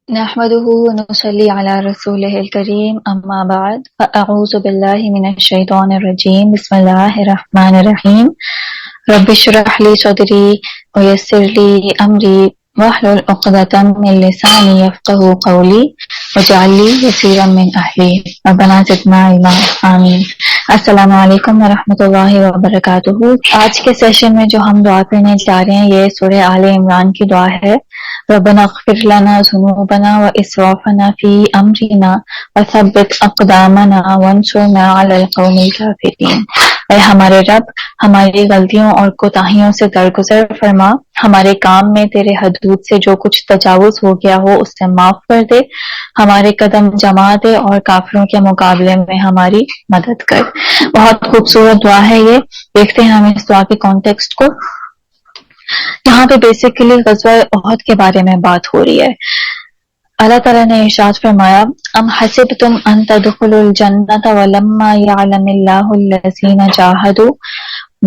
نحمده ونصلي على رسوله الكريم أما بعد فأعوذ بالله من الشيطان الرجيم بسم الله الرحمن الرحيم رب اشرح لي صدري ويسر لي أمري واحلل عقدة من لساني يفقهوا قولي واجعل لي وزيرا من أهلي ربنا زدنا علما آمین۔ السلام علیکم ورحمۃ اللہ وبرکاتہ۔ آج کے سیشن میں جو ہم دعا کرنے جا رہے ہیں یہ سورہ آل عمران کی دعا ہے۔ ربنا اغفر لنا ذنوبنا واسرافنا فی امرنا وثبت اقدامنا وانصرنا علی القوم الکافرین۔ اے ہمارے رب، ہماری غلطیوں اور کوتاہیوں سے درگزر فرما، ہمارے کام میں تیرے حدود سے جو کچھ تجاوز ہو گیا ہو اس سے معاف کر دے، ہمارے قدم جما دے اور کافروں کے مقابلے میں ہماری مدد کر۔ بہت خوبصورت دعا ہے یہ۔ دیکھتے ہیں ہم اس دعا کے کانٹیکسٹ کو۔ یہاں پہ بیسیکلی غزوہ احد کے بارے میں بات ہو رہی ہے۔ اللہ تعالیٰ نے ارشاد فرمایا ام حسبتم ان تدخلوا الجنۃ ولما یعلم اللہ الذین جاہدوا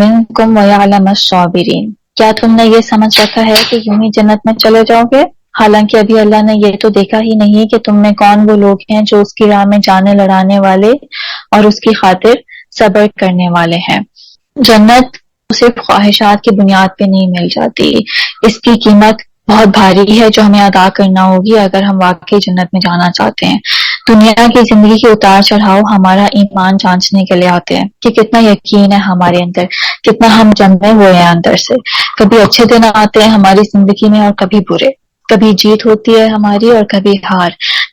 منکم ویعلم الصابرین۔ کیا تم نے یہ سمجھ رکھا ہے کہ یوں ہی جنت میں چلے جاؤ گے، حالانکہ ابھی اللہ نے یہ تو دیکھا ہی نہیں کہ تم میں کون وہ لوگ ہیں جو اس کی راہ میں جانیں لڑانے والے اور اس کی خاطر صبر کرنے والے ہیں۔ جنت صرف خواہشات کی بنیاد پہ نہیں مل جاتی، اس کی قیمت بہت بھاری ہے جو ہمیں ادا کرنا ہوگی اگر ہم واقعی جنت میں جانا چاہتے ہیں۔ دنیا کی زندگی کے اتار چڑھاؤ ہمارا ایمان جانچنے کے لیے آتے ہیں کہ کتنا یقین ہے ہمارے اندر، کتنا ہم جمے ہوئے ہیں اندر سے۔ کبھی اچھے دن آتے ہیں ہماری زندگی میں اور کبھی برے، کبھی جیت ہوتی ہے ہماری اور کبھی ہار۔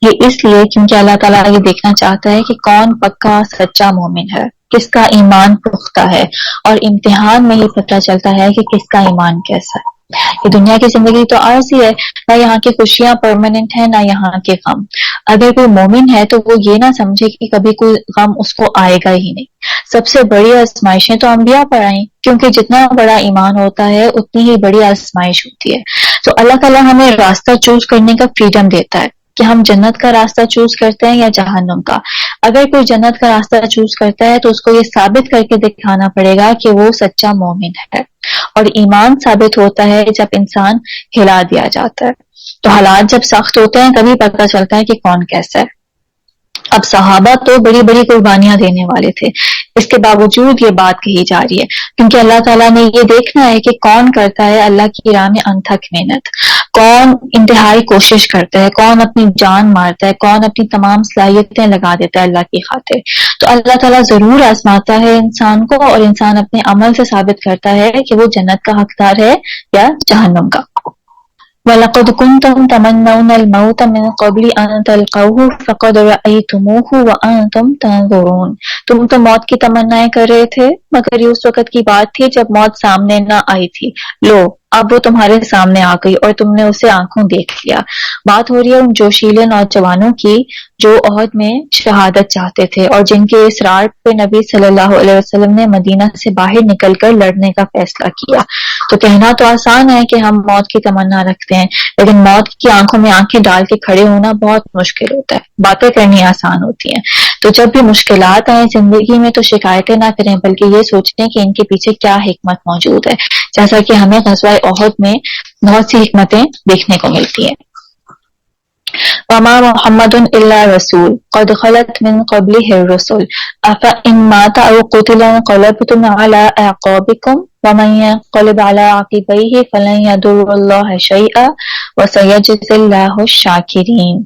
یہ اس لیے کیونکہ اللہ تعالیٰ یہ دیکھنا چاہتا ہے کہ کون پکا سچا مومن ہے، کس کا ایمان پختہ ہے، اور امتحان میں یہ پتہ چلتا ہے کہ کس کا ایمان کیسا ہے۔ یہ دنیا کی زندگی تو عارضی ہے، نہ یہاں کی خوشیاں پرماننٹ ہیں نہ یہاں کے غم۔ اگر کوئی مومن ہے تو وہ یہ نہ سمجھے کہ کبھی کوئی غم اس کو آئے گا ہی نہیں۔ سب سے بڑی آزمائشیں تو انبیاء پر آئیں، کیونکہ جتنا بڑا ایمان ہوتا ہے اتنی ہی بڑی آزمائش ہوتی ہے۔ تو اللہ تعالیٰ ہمیں راستہ چوز کرنے کا فریڈم دیتا ہے کہ ہم جنت کا راستہ چوز کرتے ہیں یا جہنم کا۔ اگر کوئی جنت کا راستہ چوز کرتا ہے تو اس کو یہ ثابت کر کے دکھانا پڑے گا کہ وہ سچا مومن ہے، اور ایمان ثابت ہوتا ہے جب انسان ہلا دیا جاتا ہے۔ تو حالات جب سخت ہوتے ہیں تبھی پتہ چلتا ہے کہ کون کیسا ہے۔ اب صحابہ تو بڑی بڑی قربانیاں دینے والے تھے، اس کے باوجود یہ بات کہی جا رہی ہے کیونکہ اللہ تعالیٰ نے یہ دیکھنا ہے کہ کون کرتا ہے اللہ کی راہ میں انتھک محنت، کون انتہائی کوشش کرتا ہے، کون اپنی جان مارتا ہے، کون اپنی تمام صلاحیتیں لگا دیتا ہے اللہ کی خاطر۔ تو اللہ تعالیٰ ضرور آزماتا ہے انسان کو، اور انسان اپنے عمل سے ثابت کرتا ہے کہ وہ جنت کا حقدار ہے یا جہنم کا۔ وَلَقَدْ كُنْتُمْ تَمَنَّوْنَ الْمَوْتَ مِنْ قَبْلِ أَنْ تَلْقَوْهُ فَقَدْ رَأَيْتُمُوهُ وَأَنْتُمْ تَنْظُرُونَ۔ تم تو موت کی تمنائیں کر رہے تھے مگر یہ اس وقت کی بات تھی جب موت سامنے نہ آئی تھی، لو اب وہ تمہارے سامنے آ گئی اور تم نے اسے آنکھوں دیکھ لیا۔ بات ہو رہی ہے ان جوشیلے نوجوانوں کی جو احد میں شہادت چاہتے تھے اور جن کے اصرار پہ نبی صلی اللہ علیہ وسلم نے مدینہ سے باہر نکل کر لڑنے کا فیصلہ کیا۔ تو کہنا تو آسان ہے کہ ہم موت کی تمنا رکھتے ہیں، لیکن موت کی آنکھوں میں آنکھیں ڈال کے کھڑے ہونا بہت مشکل ہوتا ہے۔ باتیں کرنی آسان ہوتی ہیں۔ تو جب بھی مشکلات آئیں زندگی میں تو شکایتیں نہ کریں بلکہ یہ سوچیں کہ ان کے پیچھے کیا حکمت موجود ہے، جیسا کہ ہمیں غزوہ احد میں بہت سی حکمتیں دیکھنے کو ملتی ہیں۔ وما محمد الا رسول قد خلت من قبله الرسل افان مات او قتل انقلبتم على اعقابكم ومن ينقلب على عقبيه فلن يضر الله شيئا وسيجزي الله الشاكرين۔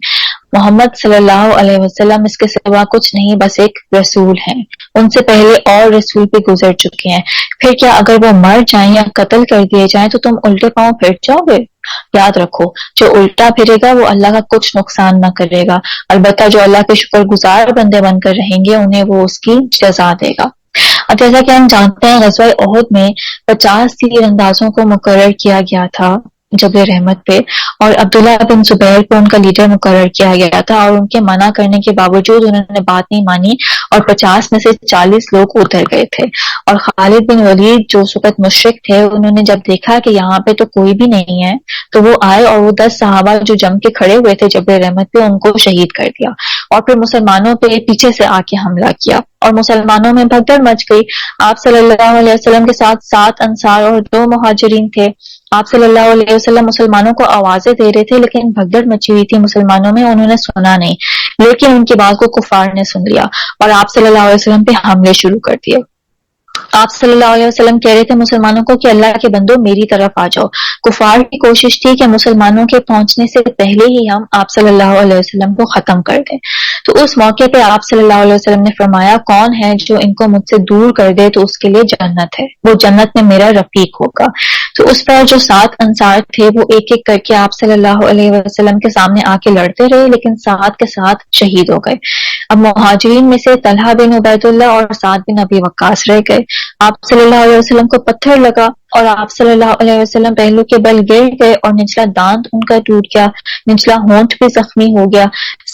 محمد صلی اللہ علیہ وسلم اس کے سوا کچھ نہیں، بس ایک رسول ہیں، ان سے پہلے اور رسول بھی گزر چکے ہیں، پھر کیا اگر وہ مر جائیں یا قتل کر دیے جائیں تو تم الٹے پاؤں پھر جاؤ گے؟ یاد رکھو جو الٹا پھرے گا وہ اللہ کا کچھ نقصان نہ کرے گا، البتہ جو اللہ کے شکر گزار بندے بن کر رہیں گے انہیں وہ اس کی جزا دے گا۔ اب جیسا کہ ہم جانتے ہیں غزوہ احد میں 50 تیر اندازوں کو مقرر کیا گیا تھا جبل رحمت پہ، اور عبداللہ بن زبیر کو ان کا لیڈر مقرر کیا گیا تھا، اور ان کے منع کرنے کے باوجود انہوں نے بات نہیں مانی اور 50 میں سے 40 لوگ اتر گئے تھے۔ اور خالد بن ولید جو اس وقت مشرک تھے انہوں نے جب دیکھا کہ یہاں پہ تو کوئی بھی نہیں ہے تو وہ آئے اور وہ 10 صحابہ جو جم کے کھڑے ہوئے تھے جبل رحمت پہ ان کو شہید کر دیا، اور پھر مسلمانوں پہ پیچھے سے آ کے حملہ کیا اور مسلمانوں میں بھگدڑ مچ گئی. آپ صلی اللہ علیہ وسلم کے ساتھ 7 انصار اور 2 مہاجرین تھے. آپ صلی اللہ علیہ وسلم مسلمانوں کو آوازیں دے رہے تھے لیکن بھگدڑ مچی ہوئی تھی مسلمانوں میں, انہوں نے سنا نہیں, لیکن ان کی بات کو کفار نے سن لیا اور آپ صلی اللہ علیہ وسلم پہ حملے شروع کر دیے. آپ صلی اللہ علیہ وسلم کہہ رہے تھے مسلمانوں کو کہ اللہ کے بندو میری طرف آ جاؤ. کفار کی کوشش تھی کہ مسلمانوں کے پہنچنے سے پہلے ہی ہم آپ صلی اللہ علیہ وسلم کو ختم کر دیں. تو اس موقع پہ آپ صلی اللہ علیہ وسلم نے فرمایا, کون ہے جو ان کو مجھ سے دور کر دے تو اس کے لیے جنت ہے, وہ جنت میں میرا رفیق ہوگا. تو اس پر جو 7 انصار تھے وہ ایک ایک کر کے آپ صلی اللہ علیہ وسلم کے سامنے آ کے لڑتے رہے, لیکن 7 کے 7 شہید ہو گئے. اب مہاجرین میں سے طلحہ بن عبید اللہ اور سعد بن ابی وقاص رہ گئے. آپ صلی اللہ علیہ وسلم کو پتھر لگا اور آپ صلی اللہ علیہ وسلم پہلو کے بل گر گئے اور نچلا دانت ان کا ٹوٹ گیا, نچلا ہونٹ بھی زخمی ہو گیا.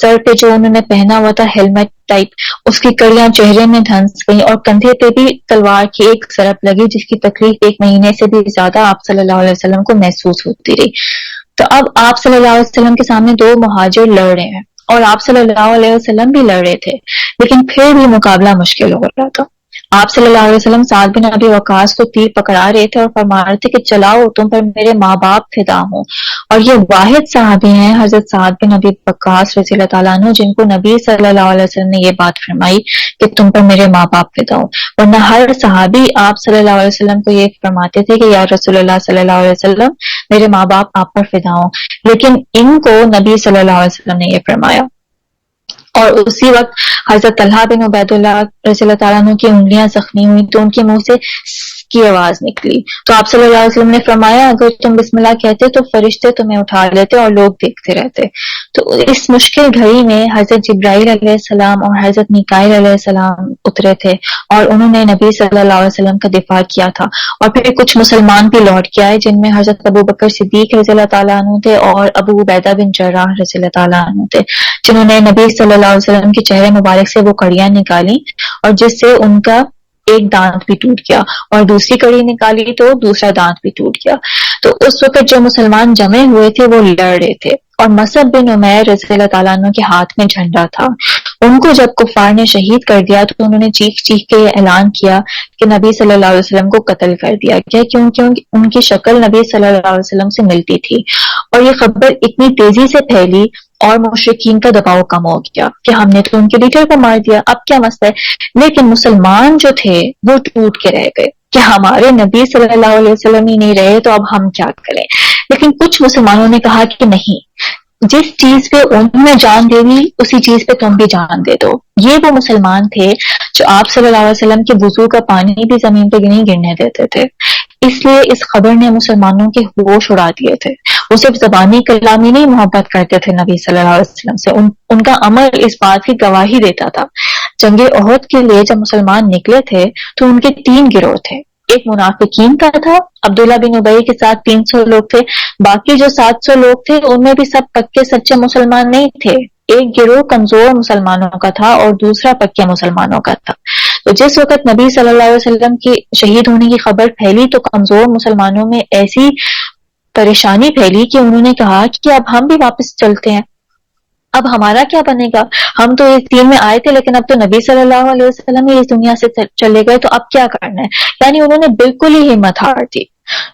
سر پہ جو انہوں نے پہنا ہوا تھا ہیلمٹ ٹائپ, اس کی کڑیاں چہرے میں دھنس گئیں اور کندھے پہ بھی تلوار کی ایک ضرب لگی جس کی تکلیف 1 مہینے سے بھی زیادہ آپ صلی اللہ علیہ وسلم کو محسوس ہوتی رہی. تو اب آپ صلی اللہ علیہ وسلم کے سامنے 2 مہاجر لڑ رہے ہیں اور آپ صلی اللہ علیہ وسلم بھی لڑ رہے تھے, لیکن پھر بھی مقابلہ مشکل ہو رہا تھا. آپ صلی اللہ علیہ وسلم سعد بن ابی وقاص کو تیر پکڑا رہے تھے اور فرما رہے تھے کہ چلاؤ, تم پر میرے ماں باپ فدا ہوں. اور یہ واحد صحابی ہیں حضرت سعد بن ابی وقاص رضی اللہ تعالیٰ عنہ جن کو نبی صلی اللہ علیہ وسلم نے یہ بات فرمائی کہ تم پر میرے ماں باپ فدا ہوں. ورنہ ہر صحابی آپ صلی اللہ علیہ وسلم کو یہ فرماتے تھے کہ یا رسول اللہ صلی اللہ علیہ وسلم میرے ماں باپ آپ پر فدا ہوں, لیکن ان کو نبی صلی اللہ علیہ وسلم نے یہ فرمایا. اور اسی وقت حضرت طلحہ بن عبید اللہ رضی اللہ تعالیٰ عنہ کی انگلیاں زخمی ہوئی تو ان کے منہ سے کی آواز نکلی. تو آپ صلی اللہ علیہ وسلم نے فرمایا اگر تم بسم اللہ کہتے تو فرشتے تمہیں اٹھا لیتے اور لوگ دیکھتے رہتے. تو اس مشکل گھڑی میں حضرت جبرائیل علیہ السلام اور حضرت میکائیل علیہ السلام اترے تھے اور انہوں نے نبی صلی اللہ علیہ وسلم کا دفاع کیا تھا. اور پھر کچھ مسلمان بھی لوٹ کے آئے جن میں حضرت ابو بکر صدیق رضی اللہ تعالیٰ عنہ تھے اور ابو عبیدہ بن جراح رضی اللہ تعالیٰ عنہ تھے, جنہوں نے نبی صلی اللہ علیہ وسلم کے چہرے مبارک سے وہ کڑیاں نکالی اور جس سے ان کا ایک دانت بھی ٹوٹ گیا اور دوسری کڑی نکالی تو دوسرا دانت بھی ٹوٹ گیا. تو اس وقت جو مسلمان جمے ہوئے تھے وہ لڑ رہے تھے اور مصعب بن عمیر رضی اللہ تعالیٰ عنہ کے ہاتھ میں جھنڈا تھا. ان کو جب کفار نے شہید کر دیا تو انہوں نے چیخ چیخ کے یہ اعلان کیا کہ نبی صلی اللہ علیہ وسلم کو قتل کر دیا گیا, کیونکہ ان کی شکل نبی صلی اللہ علیہ وسلم سے ملتی تھی. اور یہ خبر اتنی تیزی سے پھیلی اور مشرکین کا دباؤ کم ہو گیا کہ ہم نے تو ان کے لیڈر کو مار دیا, اب کیا مسئلہ ہے. لیکن مسلمان جو تھے وہ ٹوٹ کے رہ گئے کہ ہمارے نبی صلی اللہ علیہ وسلم ہی نہیں رہے تو اب ہم کیا کریں. لیکن کچھ مسلمانوں نے کہا کہ نہیں, جس چیز پہ انہوں نے جان دے دی اسی چیز پہ تم بھی جان دے دو. یہ وہ مسلمان تھے جو آپ صلی اللہ علیہ وسلم کے وضو کا پانی بھی زمین پہ نہیں گرنے دیتے تھے. اس لیے اس خبر نے مسلمانوں کے ہوش اڑا دیے تھے. وہ صرف زبانی کلامی نہیں محبت کرتے تھے نبی صلی اللہ علیہ وسلم سے, ان کا عمل اس بات کی گواہی دیتا تھا. جنگ احد کے لیے جب مسلمان نکلے تھے تو ان کے 3 گروہ تھے. ایک منافقین کا تھا, عبداللہ بن ابی کے ساتھ 300 لوگ تھے. باقی جو 700 لوگ تھے ان میں بھی سب پکے سچے مسلمان نہیں تھے. ایک گروہ کمزور مسلمانوں کا تھا اور دوسرا پکے مسلمانوں کا تھا. تو جس وقت نبی صلی اللہ علیہ وسلم کی شہید ہونے کی خبر پھیلی تو کمزور مسلمانوں میں ایسی پریشانی پھیلی کہ انہوں نے کہا کہ اب ہم بھی واپس چلتے ہیں, اب ہمارا کیا بنے گا. ہم تو اس دین میں آئے تھے لیکن اب تو نبی صلی اللہ علیہ وسلم ہی اس دنیا سے چلے گئے تو اب کیا کرنا ہے. یعنی انہوں نے بالکل ہی ہمت ہار دی.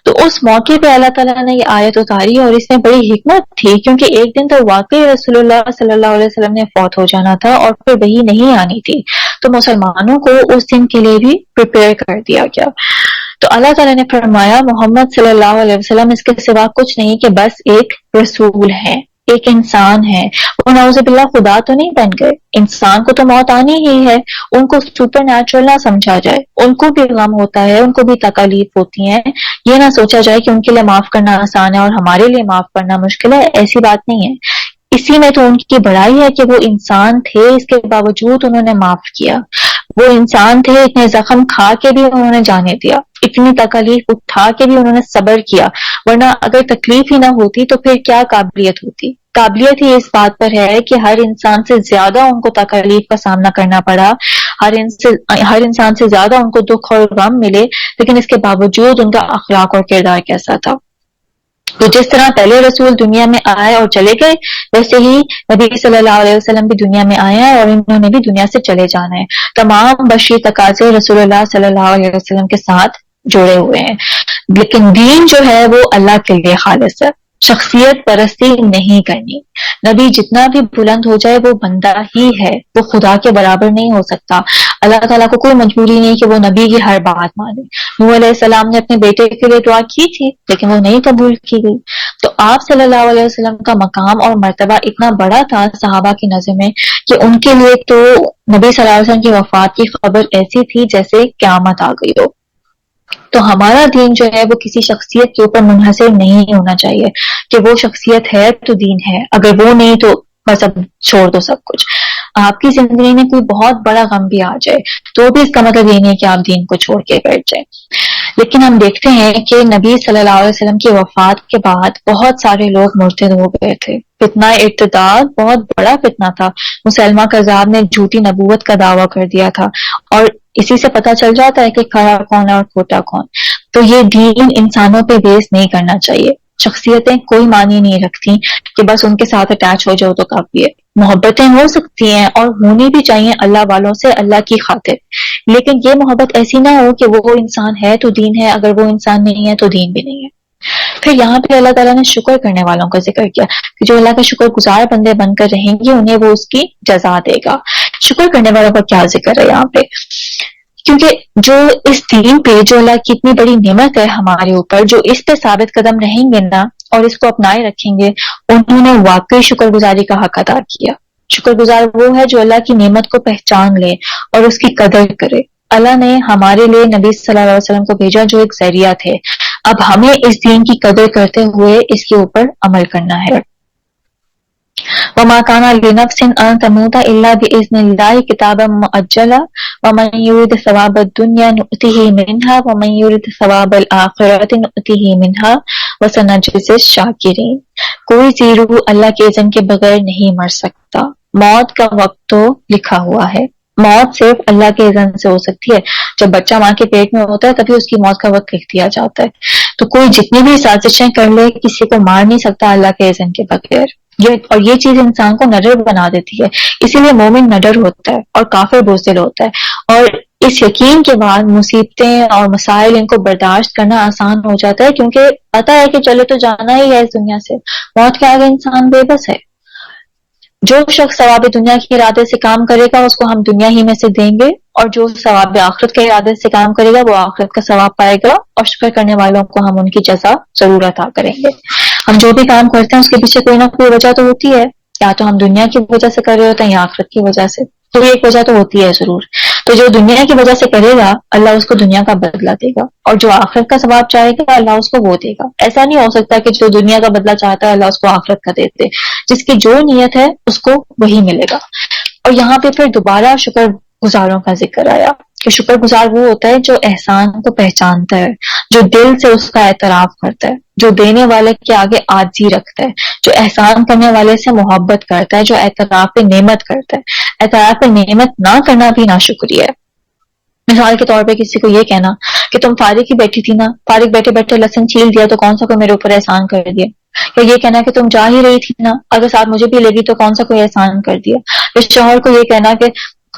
تو اس موقع پہ اللہ تعالیٰ نے یہ آیت اتاری اور اس میں بڑی حکمت تھی کیونکہ ایک دن تو واقعی رسول اللہ صلی اللہ علیہ وسلم نے فوت ہو جانا تھا اور پھر وہی نہیں آنی تھی. تو مسلمانوں کو اس دن کے لیے بھی پریپیئر کر دیا گیا. تو اللہ تعالیٰ نے فرمایا محمد صلی اللہ علیہ وسلم اس کے سوا کچھ نہیں کہ بس ایک رسول ہے, ایک انسان ہے. وہ نعوذ باللہ خدا تو نہیں بن گئے. انسان کو تو موت آنی ہی ہے, ان کو سپر نیچرل نہ سمجھا جائے. ان کو بھی غم ہوتا ہے, ان کو بھی تکالیف ہوتی ہیں. یہ نہ سوچا جائے کہ ان کے لیے معاف کرنا آسان ہے اور ہمارے لیے معاف کرنا مشکل ہے, ایسی بات نہیں ہے. اسی میں تو ان کی بڑائی ہے کہ وہ انسان تھے, اس کے باوجود انہوں نے معاف کیا. وہ انسان تھے, اتنے زخم کھا کے بھی انہوں نے جانے دیا, اتنی تکلیف اٹھا کے بھی انہوں نے صبر کیا. ورنہ اگر تکلیف ہی نہ ہوتی تو پھر کیا قابلیت ہوتی. قابلیت ہی اس بات پر ہے کہ ہر انسان سے زیادہ ان کو تکلیف کا سامنا کرنا پڑا, ہر انسان سے زیادہ ان کو دکھ اور غم ملے, لیکن اس کے باوجود ان کا اخلاق اور کردار کیسا تھا. تو جس طرح پہلے رسول دنیا میں آئے اور چلے گئے، ویسے ہی نبی صلی اللہ علیہ وسلم بھی دنیا میں آئے ہیں اور انہوں نے بھی دنیا سے چلے جانا ہے۔ تمام بشری تقاضے رسول اللہ صلی اللہ علیہ وسلم کے ساتھ جڑے ہوئے ہیں، لیکن دین جو ہے وہ اللہ کے لیے خالص ہے، شخصیت پرستی نہیں کرنی۔ نبی جتنا بھی بلند ہو جائے وہ بندہ ہی ہے، وہ خدا کے برابر نہیں ہو سکتا۔ اللہ تعالیٰ کو کوئی مجبوری نہیں کہ وہ نبی کی ہر بات مانے۔ نوح علیہ السلام نے اپنے بیٹے کے لیے دعا کی تھی لیکن وہ نہیں قبول کی گئی۔ تو آپ صلی اللہ علیہ وسلم کا مقام اور مرتبہ اتنا بڑا تھا صحابہ کی نظر میں کہ ان کے لیے تو نبی صلی اللہ علیہ وسلم کی وفات کی خبر ایسی تھی جیسے قیامت آ گئی ہو۔ تو ہمارا دین جو ہے وہ کسی شخصیت کے اوپر منحصر نہیں ہونا چاہیے کہ وہ شخصیت ہے تو دین ہے، اگر وہ نہیں تو بس اب چھوڑ دو سب کچھ۔ آپ کی زندگی میں کوئی بہت بڑا غم بھی آ جائے تو بھی اس کا مطلب یہ نہیں ہے کہ آپ دین کو چھوڑ کے بیٹھ جائیں۔ لیکن ہم دیکھتے ہیں کہ نبی صلی اللہ علیہ وسلم کی وفات کے بعد بہت سارے لوگ مرتد ہو گئے تھے۔ فتنہ ارتداد بہت بڑا فتنہ تھا، مسلمہ کذاب نے جھوٹی نبوت کا دعویٰ کر دیا تھا، اور اسی سے پتہ چل جاتا ہے کہ کھرا کون ہے اور کھوٹا کون۔ تو یہ دین انسانوں پہ بیس نہیں کرنا چاہیے۔ شخصیتیں کوئی معنی نہیں رکھتی کہ بس ان کے ساتھ اٹیچ ہو جاؤ تو کافی ہے۔ محبتیں ہو سکتی ہیں اور ہونی بھی چاہیے اللہ والوں سے اللہ کی خاطر، لیکن یہ محبت ایسی نہ ہو کہ وہ انسان ہے تو دین ہے، اگر وہ انسان نہیں ہے تو دین بھی نہیں ہے۔ پھر یہاں پہ اللہ تعالیٰ نے شکر کرنے والوں کا ذکر کیا کہ جو اللہ کے شکر گزار بندے بن کر رہیں گے انہیں وہ اس کی جزا دے گا۔ شکر کرنے والوں کا کیا ذکر ہے یہاں پہ؟ کیونکہ جو اس دین پہ، جو اللہ کی اتنی بڑی نعمت ہے ہمارے اوپر، جو اس پہ ثابت قدم رہیں گے نا اور اس کو اپنائے رکھیں گے، انہوں نے واقعی شکر گزاری کا حق ادا کیا۔ شکر گزار وہ ہے جو اللہ کی نعمت کو پہچان لے اور اس کی قدر کرے۔ اللہ نے ہمارے لیے نبی صلی اللہ علیہ وسلم کو بھیجا جو ایک ذریعہ تھے، اب ہمیں اس دین کی قدر کرتے ہوئے اس کے اوپر عمل کرنا ہے۔ وَمَا كَانَ لِنَفْسٍ أَن تَمُوتَ إِلَّا بِإِذْنِ اللَّهِ كِتَابًا مُؤَجَّلًا وَمَن يُرِدْ ثَوَابَ الدُّنْيَا نُؤْتِهِ مِنْهَا وَمَن يُرِدْ ثَوَابَ الْآخِرَةِ نُؤْتِهِ مِنْهَا وَسَنَجْزِي الشَّاكِرِينَ۔ کوئی ذی روح اللہ کے اذن کے بغیر نہیں مر سکتا۔ موت کا وقت تو لکھا ہوا ہے، موت صرف اللہ کے اذن سے ہو سکتی ہے۔ جب بچہ ماں کے پیٹ میں ہوتا ہے تبھی اس کی موت کا وقت لکھ دیا جاتا ہے۔ تو کوئی جتنی بھی سازشیں کر لے کسی کو مار نہیں سکتا اللہ کے اذن کے بغیر۔ اور یہ چیز انسان کو نڈر بنا دیتی ہے، اسی لیے مومن نڈر ہوتا ہے اور کافر بزدل ہوتا ہے، اور اس یقین کے بعد مصیبتیں اور مسائل ان کو برداشت کرنا آسان ہو جاتا ہے، کیونکہ پتہ ہے کہ چلے تو جانا ہی ہے اس دنیا سے، موت کے آگے انسان بے بس ہے۔ جو شخص ثواب دنیا کے ارادے سے کام کرے گا اس کو ہم دنیا ہی میں سے دیں گے، اور جو ثواب آخرت کے ارادے سے کام کرے گا وہ آخرت کا ثواب پائے گا، اور شکر کرنے والوں کو ہم ان کی جزا ضرور عطا کریں گے۔ ہم جو بھی کام کرتے ہیں اس کے پیچھے کوئی نہ کوئی وجہ تو ہوتی ہے، یا تو ہم دنیا کی وجہ سے کر رہے ہوتے ہیں یا آخرت کی وجہ سے، تو ایک وجہ تو ہوتی ہے ضرور۔ تو جو دنیا کی وجہ سے کرے گا اللہ اس کو دنیا کا بدلہ دے گا، اور جو آخرت کا ثواب چاہے گا اللہ اس کو وہ دے گا۔ ایسا نہیں ہو سکتا کہ جو دنیا کا بدلہ چاہتا ہے اللہ اس کو آخرت کا دے دے، جس کی جو نیت ہے اس کو وہی ملے گا۔ اور یہاں پہ پھر دوبارہ شکر گزاروں کا ذکر آیا کہ شکر گزار وہ ہوتا ہے جو احسان کو پہچانتا ہے، جو دل سے اس کا اعتراف کرتا ہے، جو دینے والے کے آگے عاجزی رکھتا ہے، جو احسان کرنے والے سے محبت کرتا ہے، جو اعتراف نعمت کرتا ہے۔ اعتراف نعمت نہ کرنا بھی ناشکری ہے۔ مثال کے طور پہ کسی کو یہ کہنا کہ تم فارغ ہی بیٹھی تھی نا، فارغ بیٹھے بیٹھے لہسن چھیل دیا تو کون سا کوئی میرے اوپر احسان کر دیا، یا یہ کہنا کہ تم جا ہی رہی تھی نا، اگر ساتھ مجھے بھی لے گی تو کون سا کوئی احسان کر دیا۔ اس شوہر کو یہ کہنا کہ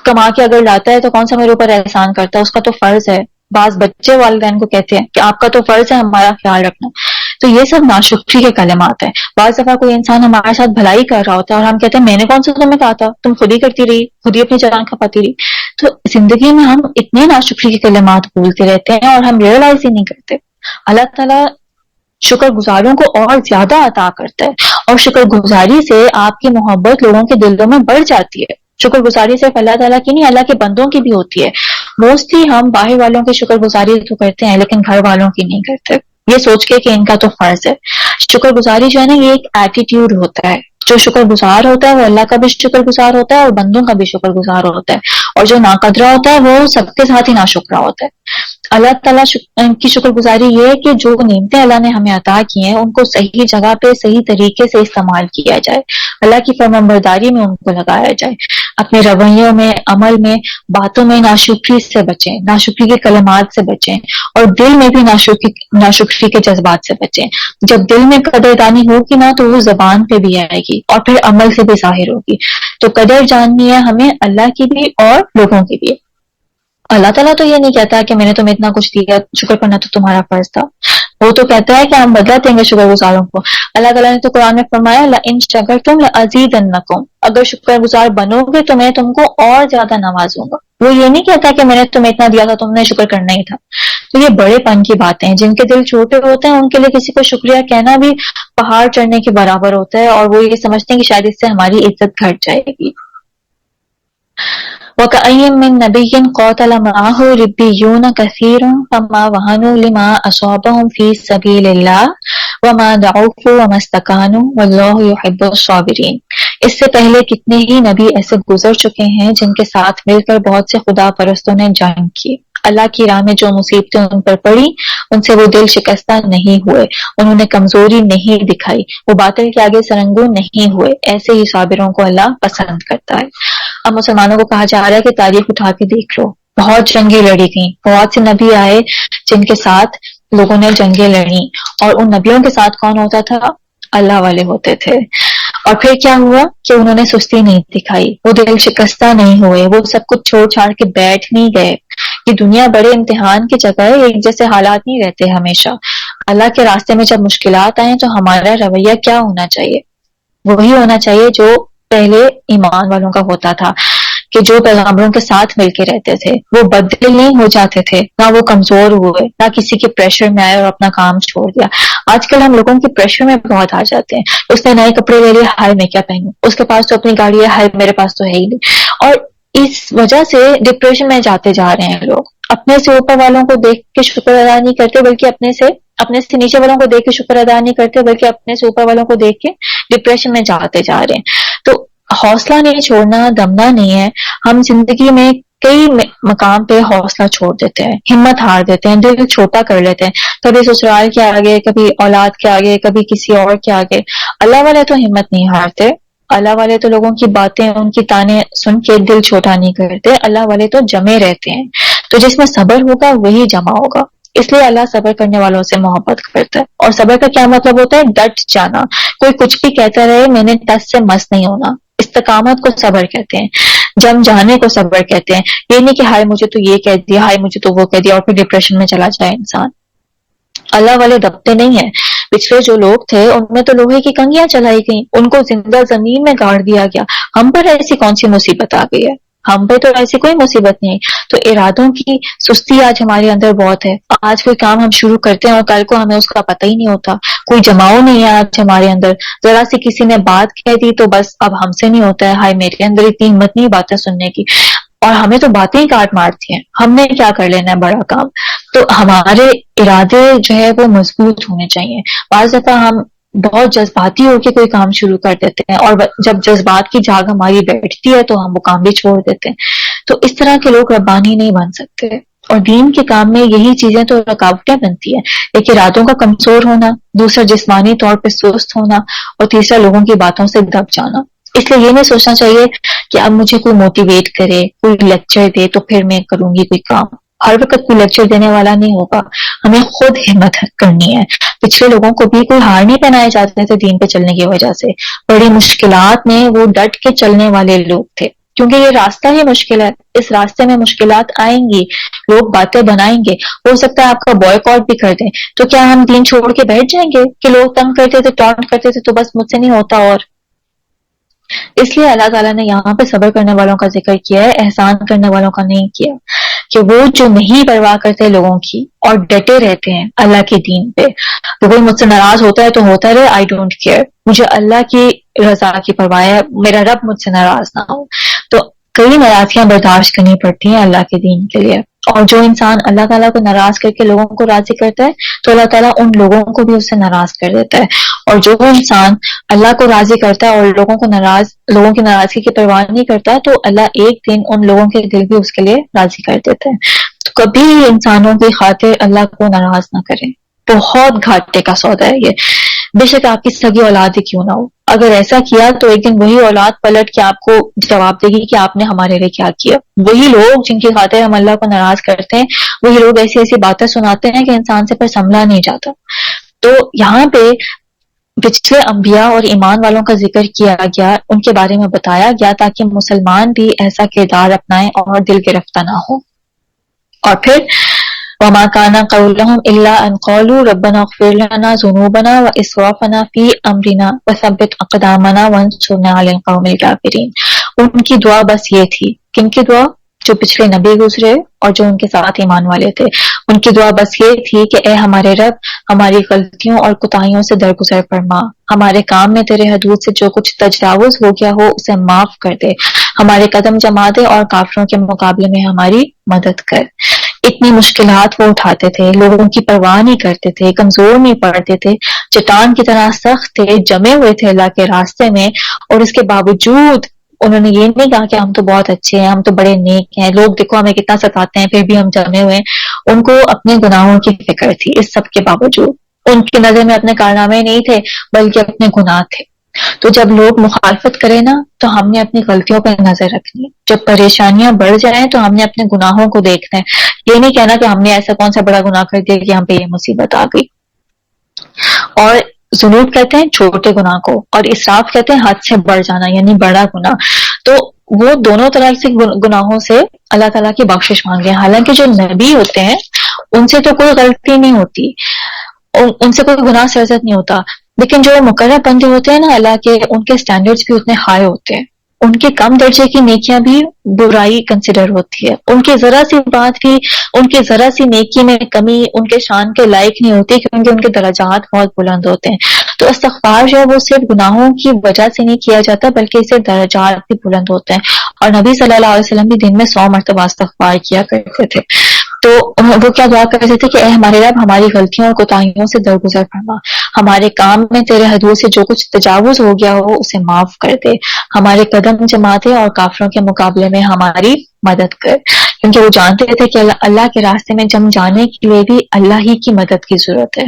کما کے اگر لاتا ہے تو کون سا میرے اوپر احسان کرتا ہے، اس کا تو فرض ہے۔ بعض بچے والدین کو کہتے ہیں کہ آپ کا تو فرض ہے ہمارا خیال رکھنا، تو یہ سب ناشکری کے کلمات ہیں۔ بعض دفعہ کوئی انسان ہمارے ساتھ بھلائی کر رہا ہوتا ہے اور ہم کہتے ہیں میں نے کون سا تمہیں کہا تھا، تم خود ہی کرتی رہی، خود ہی اپنی جان کھپاتی رہی۔ تو زندگی میں ہم اتنے ناشکری کے کلمات بولتے رہتے ہیں اور ہم ریئلائز ہی نہیں کرتے۔ اللہ تعالیٰ شکر گزاروں کو اور زیادہ عطا کرتا ہے، اور شکر گزاری سے آپ کی محبت لوگوں کے دلوں میں بڑھ جاتی ہے۔ شکر گزاری صرف اللہ تعالیٰ کی نہیں، اللہ کے بندوں کی بھی ہوتی ہے۔ موسٹلی ہم باہر والوں کی شکر گزاری تو کرتے ہیں لیکن گھر والوں کی نہیں کرتے، یہ سوچ کے کہ ان کا تو فرض ہے۔ شکر گزاری جو ہے نا یہ ایک ایٹیٹیوڈ ہوتا ہے۔ جو شکر گزار ہوتا ہے وہ اللہ کا بھی شکر گزار ہوتا ہے اور بندوں کا بھی شکر گزار ہوتا ہے، اور جو ناقدرہ ہوتا ہے وہ سب کے ساتھ ہی ناشکرا ہوتا ہے۔ اللہ تعالیٰ کی شکر گزاری یہ ہے کہ جو نعمتیں اللہ نے ہمیں عطا کی ہیں ان کو صحیح جگہ پہ صحیح طریقے سے استعمال کیا جائے، اللہ کی فرمانبرداری میں ان کو لگایا جائے، اپنے رویوں میں، عمل میں، باتوں میں ناشکری سے بچیں، ناشکری کے کلمات سے بچیں، اور دل میں بھی ناشکری کے جذبات سے بچیں۔ جب دل میں قدردانی ہوگی نا تو وہ زبان پہ بھی آئے گی اور پھر عمل سے بھی ظاہر ہوگی۔ تو قدر جاننی ہے ہمیں اللہ کی بھی اور لوگوں کی بھی۔ اللہ تعالیٰ تو یہ نہیں کہتا کہ میں نے تمہیں اتنا کچھ دیا، شکر کرنا تو تمہارا فرض تھا، وہ تو کہتا ہے کہ ہم بدلہ دیں گے شکر گزاروں کو۔ اللہ تعالیٰ نے تو قرآن میں فرمایا لئن شکرتم لأزیدنکم، اگر شکر گزار بنو گے تو میں تم کو اور زیادہ نوازوں گا۔ وہ یہ نہیں کہتا کہ میں نے تمہیں اتنا دیا تھا تم نے شکر کرنا ہی تھا۔ تو یہ بڑے پن کی باتیں ہیں، جن کے دل چھوٹے ہوتے ہیں ان کے لیے کسی کو شکریہ کہنا بھی پہاڑ چڑھنے کے برابر ہوتا ہے، اور وہ یہ سمجھتے ہیں کہ شاید اس سے ہماری عزت گھٹ جائے گی۔ وَكَأَيٍّ مِّن نَّبِيٍّ قَاتَلَ مَعَهُ رِبِّيُّونَ كَثِيرٌ فَمَا وَهَنُوا لِمَا أَصَابَهُمْ فِي سَبِيلِ اللَّهِ وَمَا ضَعُفُوا وَمَا اسْتَكَانُوا وَاللَّهُ يُحِبُّ الصَّابِرِينَ۔ اس سے پہلے کتنے ہی نبی ایسے گزر چکے ہیں جن کے ساتھ مل کر بہت سے خدا پرستوں نے جنگ کی، اللہ کی راہ میں جو مصیبتیں ان پر پڑی ان سے وہ دل شکستہ نہیں ہوئے، انہوں نے کمزوری نہیں دکھائی، وہ باطل کے آگے سرنگوں نہیں ہوئے، ایسے ہی صابروں کو اللہ پسند کرتا ہے۔ اب مسلمانوں کو کہا جا رہا ہے کہ تاریخ اٹھا کے دیکھ لو، بہت جنگیں لڑی گئیں، بہت سے نبی آئے جن کے ساتھ لوگوں نے جنگیں لڑی، اور ان نبیوں کے ساتھ کون ہوتا تھا؟ اللہ والے ہوتے تھے۔ اور پھر کیا ہوا کہ انہوں نے سستی نہیں دکھائی، وہ دل شکستہ نہیں ہوئے، وہ سب کچھ چھوڑ چھاڑ کے بیٹھ نہیں گئے۔ یہ دنیا بڑے امتحان کی جگہ ہے، ایک جیسے حالات نہیں رہتے ہمیشہ۔ اللہ کے راستے میں جب مشکلات آئیں تو ہمارا رویہ کیا ہونا چاہیے؟ وہی ہونا چاہیے جو پہلے ایمان والوں کا ہوتا تھا، کہ جو پیغمبروں کے ساتھ مل کے رہتے تھے، وہ بددل نہیں ہو جاتے تھے، نہ وہ کمزور ہوئے، نہ کسی کے پریشر میں آئے اور اپنا کام چھوڑ دیا۔ آج کل ہم لوگوں کے پریشر میں بہت آ جاتے ہیں، اس نے نئے کپڑے لے لیے، ہائے میں کیا پہنوں، اس کے پاس تو اپنی گاڑی ہے، ہائے میرے پاس تو ہے ہی نہیں، اور اس وجہ سے ڈپریشن میں جاتے جا رہے ہیں لوگ۔ اپنے سے اوپر والوں کو دیکھ کے شکر ادا نہیں کرتے، بلکہ اپنے سے نیچے والوں کو دیکھ کے شکر ادا نہیں کرتے، بلکہ اپنے سے اوپر والوں کو دیکھ کے ڈپریشن میں جاتے جا رہے ہیں۔ تو حوصلہ نہیں چھوڑنا، دمنا نہیں ہے۔ ہم زندگی میں کئی مقام پہ حوصلہ چھوڑ دیتے ہیں، ہمت ہار دیتے ہیں، دل چھوٹا کر لیتے ہیں، کبھی سسرال کے آگے، کبھی اولاد کے آگے، کبھی کسی اور کے آگے۔ اللہ والے تو ہمت نہیں ہارتے، اللہ والے تو لوگوں کی باتیں، ان کی تانے سن کے دل چھوٹا نہیں کرتے، اللہ والے تو جمے رہتے ہیں۔ تو جس میں صبر ہوگا وہی جمع ہوگا، اس لیے اللہ صبر کرنے والوں سے محبت کرتا ہے۔ اور صبر کا کیا مطلب ہوتا ہے؟ ڈٹ جانا، کوئی کچھ بھی کہتا رہے میں نے ٹس سے مس نہیں ہونا۔ استقامت کو صبر کہتے ہیں، جم جانے کو صبر کہتے ہیں۔ یہ نہیں کہ ہائے مجھے تو یہ کہہ دیا، ہائے مجھے تو وہ کہہ دیا، اور پھر ڈپریشن میں چلا جائے انسان۔ اللہ والے دبتے نہیں ہیں۔ پچھلے جو لوگ تھے ان میں تو لوہے کی کنگیاں چلائی گئیں، ان کو زندہ زمین میں گاڑ دیا گیا۔ ہم پر ایسی کون سی مصیبت آ گئی ہے؟ ہم پہ تو ایسی کوئی مصیبت نہیں۔ تو ارادوں کی سستی آج ہمارے اندر بہت ہے۔ آج کوئی کام ہم شروع کرتے ہیں اور کل کو ہمیں اس کا پتہ ہی نہیں ہوتا، کوئی جماؤ نہیں ہے آج ہمارے اندر۔ ذرا سی کسی نے بات کہہ دی تو بس اب ہم سے نہیں ہوتا ہے، ہائے میرے اندر اتنی ہمت نہیں باتیں سننے کی، اور ہمیں تو باتیں ہی کاٹ مارتی ہیں، ہم نے کیا کر لینا ہے بڑا کام۔ تو ہمارے ارادے جو ہے وہ مضبوط ہونے چاہیے۔ بعض دفعہ ہم بہت جذباتی ہو کے کوئی کام شروع کر دیتے ہیں، اور جب جذبات کی جھاگ ہماری بیٹھتی ہے تو ہم وہ کام بھی چھوڑ دیتے ہیں۔ تو اس طرح کے لوگ ربانی نہیں بن سکتے، اور دین کے کام میں یہی چیزیں تو رکاوٹیں بنتی ہیں۔ ایک ارادوں کا کمزور ہونا، دوسرا جسمانی طور پہ سست ہونا، اور تیسرا لوگوں کی باتوں سے دب جانا۔ اس لیے یہ نہیں سوچنا چاہیے کہ اب مجھے کوئی موٹیویٹ کرے، کوئی لیکچر دے تو پھر میں کروں گی کوئی کام۔ ہر وقت کوئی لیکچر دینے والا نہیں ہوگا، ہمیں خود ہمت کرنی ہے۔ پچھلے لوگوں کو بھی کوئی ہار نہیں پہنائے جاتے تھے دین پہ چلنے کی وجہ سے، بڑی مشکلات میں وہ ڈٹ کے چلنے والے لوگ تھے، کیونکہ یہ راستہ ہی مشکل ہے، اس راستے میں مشکلات آئیں گی، لوگ باتیں بنائیں گے، ہو سکتا ہے آپ کا بوائے بھی کر دیں۔ تو کیا ہم دین چھوڑ کے بیٹھ جائیں گے کہ لوگ تنگ کرتے تھے، ٹانٹ کرتے تھے تو بس مجھ سے نہیں ہوتا؟ اور اس لیے اللہ تعالیٰ نے یہاں پہ صبر کرنے والوں کا ذکر کیا ہے، احسان کرنے والوں کا نہیں کیا، کہ وہ جو نہیں پرواہ کرتے لوگوں کی اور ڈٹے رہتے ہیں اللہ کے دین پہ۔ تو کوئی مجھ سے ناراض ہوتا ہے تو ہوتا رہے، آئی ڈونٹ کیئر، مجھے اللہ کی رضا کی پرواہ ہے، میرا رب مجھ سے ناراض نہ ہو۔ تو کئی ناراضیاں برداشت کرنی پڑتی ہیں اللہ کے دین کے لیے، اور جو انسان اللہ تعالیٰ کو ناراض کر کے لوگوں کو راضی کرتا ہے تو اللہ تعالیٰ ان لوگوں کو بھی اس سے ناراض کر دیتا ہے، اور جو انسان اللہ کو راضی کرتا ہے اور لوگوں کی ناراضگی کی پرواہ نہیں کرتا تو اللہ ایک دن ان لوگوں کے دل بھی اس کے لیے راضی کر دیتا ہے۔ تو کبھی انسانوں کی خاطر اللہ کو ناراض نہ کریں. بہت گھاٹے کا سودا ہے یہ، بے شک آپ کی سگی اولاد ہی کیوں نہ ہو. اگر ایسا کیا تو ایک دن وہی اولاد پلٹ کے آپ کو جواب دے گی کہ آپ نے ہمارے لیے کیا کیا. وہی لوگ جن کی خاطر ہم اللہ کو ناراض کرتے ہیں، وہی لوگ ایسی ایسی باتیں سناتے ہیں کہ انسان سے پر سنبھلا نہیں جاتا. تو یہاں پہ پچھلے انبیاء اور ایمان والوں کا ذکر کیا گیا، ان کے بارے میں بتایا گیا تاکہ مسلمان بھی ایسا کردار اپنائیں اور دل گرفتہ نہ ہو. اور پھر وما كان قولهم الا ان قالوا ربنا اغفر لنا ذنوبنا واسرافنا في امرنا وثبت اقدامنا وانصرنا على القوم الكافرين. ان کی دعا بس یہ تھی. کن کی دعا؟ جو پچھلے نبی گزرے اور جو ان کے ساتھ ایمان والے تھے. ان کی دعا بس یہ تھی کہ اے ہمارے رب، ہماری غلطیوں اور کوتاہیوں سے درگزر فرما، ہمارے کام میں تیرے حدود سے جو کچھ تجاوز ہو گیا ہو اسے معاف کر دے، ہمارے قدم جما دے اور کافروں کے مقابلے میں ہماری مدد کر. اتنی مشکلات وہ اٹھاتے تھے، لوگوں کی پرواہ نہیں کرتے تھے، کمزور نہیں پڑتے تھے، چٹان کی طرح سخت تھے، جمے ہوئے تھے اللہ کے راستے میں. اور اس کے باوجود انہوں نے یہ نہیں کہا کہ ہم تو بہت اچھے ہیں، ہم تو بڑے نیک ہیں، لوگ دیکھو ہمیں کتنا ستاتے ہیں پھر بھی ہم جمے ہوئے ہیں. ان کو اپنے گناہوں کی فکر تھی. اس سب کے باوجود ان کی نظر میں اپنے کارنامے نہیں تھے بلکہ اپنے گناہ تھے. تو جب لوگ مخالفت کریں نا تو ہم نے اپنی غلطیوں پر نظر رکھنی ہے. جب پریشانیاں بڑھ جائیں تو ہم نے اپنے گناہوں کو دیکھنا ہے. یہ نہیں کہنا کہ ہم نے ایسا کون سا بڑا گناہ کر دیا کہ ہم پہ یہ مصیبت آ گئی. اور ذنوب کہتے ہیں چھوٹے گناہ کو، اور اسراف کہتے ہیں حد سے بڑھ جانا یعنی بڑا گناہ. تو وہ دونوں طرح سے گناہوں سے اللہ تعالیٰ کی بخشش مانگے. حالانکہ جو نبی ہوتے ہیں ان سے تو کوئی غلطی نہیں ہوتی، ان سے کوئی گناہ سرزد نہیں ہوتا، لیکن جو مقرب بندے ہوتے ہیں نا اللہ کے، ان کے سٹینڈرڈز بھی اتنے ہائی ہوتے ہیں. ان کے کم درجے کی نیکیاں بھی برائی کنسیڈر ہوتی ہے. ان کی ذرا سی بات بھی، ان کی ذرا سی نیکی میں کمی ان کے شان کے لائق نہیں ہوتی، کیونکہ ان کے درجات بہت بلند ہوتے ہیں. تو استغفار جو ہے وہ صرف گناہوں کی وجہ سے نہیں کیا جاتا بلکہ اس سے درجات بھی بلند ہوتے ہیں. اور نبی صلی اللہ علیہ وسلم بھی دن میں 100 مرتبہ استغفار کیا کرتے تھے. تو وہ کیا دعا کرتے تھے کہ اے ہمارے رب، ہماری غلطیوں اور کوتاہیوں سے درگزر فرما، ہمارے کام میں تیرے حدود سے جو کچھ تجاوز ہو گیا ہو اسے معاف کر دے، ہمارے قدم جما دے اور کافروں کے مقابلے میں ہماری مدد کر. کیونکہ وہ جانتے تھے کہ اللہ کے راستے میں جم جانے کے لیے بھی اللہ ہی کی مدد کی ضرورت ہے.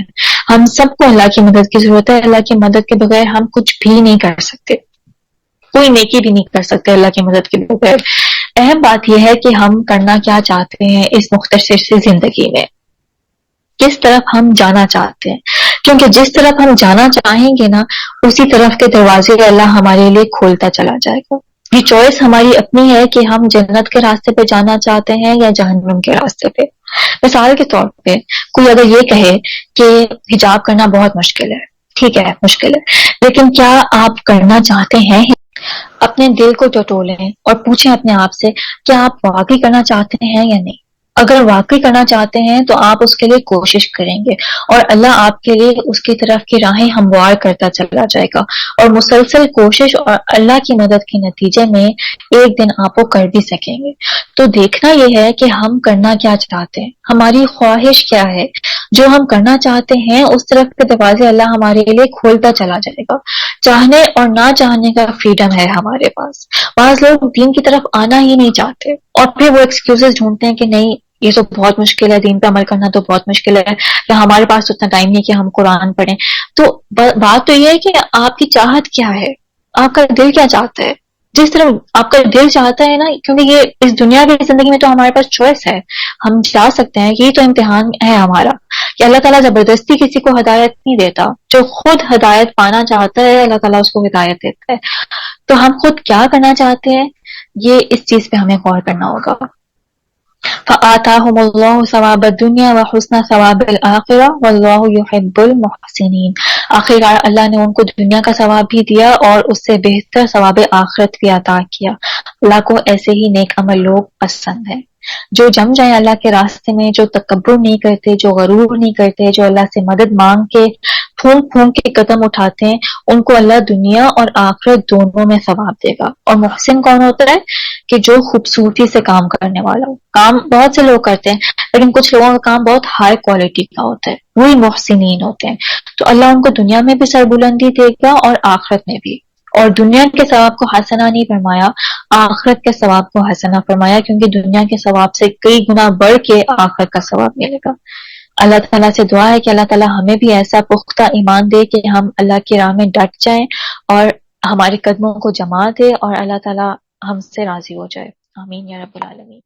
ہم سب کو اللہ کی مدد کی ضرورت ہے. اللہ کی مدد کے بغیر ہم کچھ بھی نہیں کر سکتے، کوئی نیکی بھی نہیں کر سکتے اللہ کی مدد کے بغیر. اہم بات یہ ہے کہ ہم کرنا کیا چاہتے ہیں اس مختصر سی زندگی میں، کس طرف ہم جانا چاہتے ہیں. کیونکہ جس طرف ہم جانا چاہیں گے نا اسی طرف کے دروازے اللہ ہمارے لیے کھولتا چلا جائے گا. یہ چوائس ہماری اپنی ہے کہ ہم جنت کے راستے پہ جانا چاہتے ہیں یا جہنم کے راستے پہ. مثال کے طور پہ کوئی اگر یہ کہے کہ حجاب کرنا بہت مشکل ہے، ٹھیک ہے مشکل ہے، لیکن کیا آپ کرنا چاہتے ہیں؟ اپنے دل کو ٹٹولیں اور پوچھیں اپنے آپ سے کیا آپ واقعی کرنا چاہتے ہیں یا نہیں. اگر واقعی کرنا چاہتے ہیں تو آپ اس کے لیے کوشش کریں گے اور اللہ آپ کے لیے اس کی طرف کی راہیں ہموار کرتا چلا جائے گا. اور مسلسل کوشش اور اللہ کی مدد کے نتیجے میں ایک دن آپ وہ کر بھی سکیں گے. تو دیکھنا یہ ہے کہ ہم کرنا کیا چاہتے ہیں، ہماری خواہش کیا ہے. جو ہم کرنا چاہتے ہیں اس طرف کے دروازے اللہ ہمارے لیے کھولتا چلا جائے گا. چاہنے اور نہ چاہنے کا فریڈم ہے ہمارے پاس. بعض لوگ دین کی طرف آنا ہی نہیں چاہتے اور پھر وہ ایکسکیوزز ڈھونڈتے ہیں کہ نہیں یہ تو بہت مشکل ہے، دین پہ عمل کرنا تو بہت مشکل ہے، یا ہمارے پاس اتنا ٹائم نہیں کہ ہم قرآن پڑھیں. تو بات تو یہ ہے کہ آپ کی چاہت کیا ہے، آپ کا دل کیا چاہتا ہے. جس طرح آپ کا دل چاہتا ہے نا، کیونکہ یہ اس دنیا کی زندگی میں تو ہمارے پاس چوائس ہے، ہم جا سکتے ہیں. یہ تو امتحان ہے ہمارا کہ اللہ تعالیٰ زبردستی کسی کو ہدایت نہیں دیتا. جو خود ہدایت پانا چاہتا ہے اللہ تعالیٰ اس کو ہدایت دیتا ہے. تو ہم خود کیا کرنا چاہتے ہیں یہ اس چیز پہ ہمیں غور کرنا ہوگا. فآتاہم اللہ ثواب الدنیا وحسن ثواب الآخرہ واللہ یحب المحسنین. آخرکار اللہ نے ان کو دنیا کا ثواب بھی دیا اور اس سے بہتر ثواب آخرت بھی عطا کیا. اللہ کو ایسے ہی نیک عمل لوگ پسند ہیں جو جم جائیں اللہ کے راستے میں، جو تکبر نہیں کرتے، جو غرور نہیں کرتے، جو اللہ سے مدد مانگ کے پھونک پھونک کے قدم اٹھاتے ہیں. ان کو اللہ دنیا اور آخرت دونوں میں ثواب دے گا. اور محسن کون ہوتا ہے؟ کہ جو خوبصورتی سے کام کرنے والا ہو. کام بہت سے لوگ کرتے ہیں لیکن کچھ لوگوں کا کام بہت ہائی کوالٹی کا ہوتا ہے، وہی محسنین ہوتے ہیں. تو اللہ ان کو دنیا میں بھی سربلندی دے گا اور آخرت میں بھی. اور دنیا کے ثواب کو حسنہ نہیں فرمایا آخرت کے ثواب کو حسنہ فرمایا، کیونکہ دنیا کے ثواب سے کئی گنا بڑھ کے آخرت کا ثواب ملے گا۔ اللہ تعالیٰ سے دعا ہے کہ اللہ تعالیٰ ہمیں بھی ایسا پختہ ایمان دے کہ ہم اللہ کی راہ میں ڈٹ جائیں اور ہمارے قدموں کو جما دے اور اللہ تعالیٰ ہم سے راضی ہو جائے۔ آمین یا رب العالمین۔